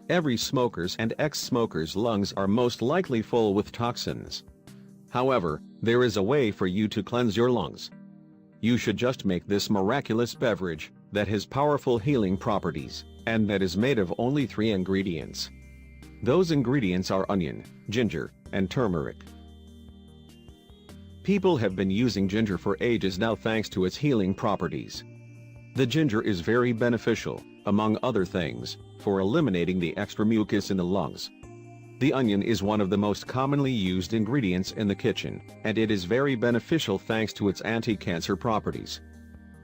Every smoker's and ex-smoker's lungs are most likely full with toxins. However, there is a way for you to cleanse your lungs. You should just make this miraculous beverage that has powerful healing properties, and that is made of only 3 ingredients. Those ingredients are onion, ginger, and turmeric. People have been using ginger for ages now thanks to its healing properties. The ginger is very beneficial, among other things, for eliminating the extra mucus in the lungs. The onion is one of the most commonly used ingredients in the kitchen, and it is very beneficial thanks to its anti-cancer properties.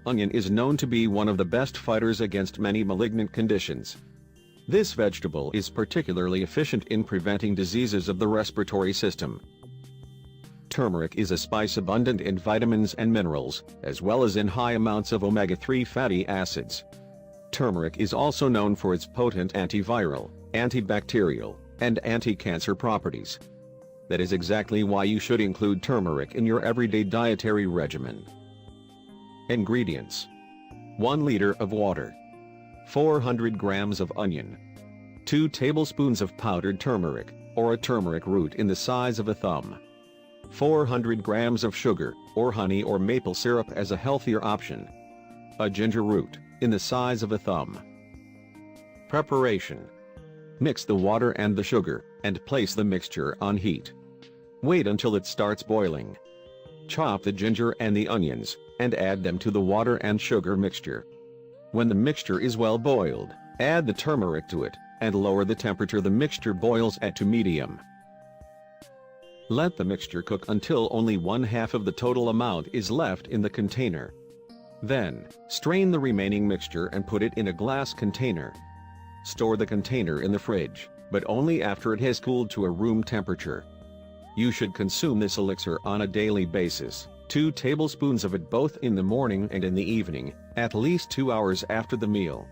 Onion is known to be one of the best fighters against many malignant conditions. This vegetable is particularly efficient in preventing diseases of the respiratory system. Turmeric is a spice abundant in vitamins and minerals, as well as in high amounts of omega-3 fatty acids. Turmeric is also known for its potent antiviral, antibacterial, and anti-cancer properties. That is exactly why you should include turmeric in your everyday dietary regimen. Ingredients: 1 liter of water, 400 grams of onion, 2 tablespoons of powdered turmeric, or a turmeric root in the size of a thumb, 400 grams of sugar, or honey or maple syrup as a healthier option, a ginger root, in the size of a thumb. Preparation: mix the water and the sugar, and place the mixture on heat. Wait until it starts boiling. Chop the ginger and the onions, and add them to the water and sugar mixture. When the mixture is well boiled, add the turmeric to it, and lower the temperature the mixture boils at to medium. Let the mixture cook until only 1/2 of the total amount is left in the container. Then, strain the remaining mixture and put it in a glass container. Store the container in the fridge, but only after it has cooled to a room temperature. You should consume this elixir on a daily basis, 2 tablespoons of it both in the morning and in the evening, at least 2 hours after the meal.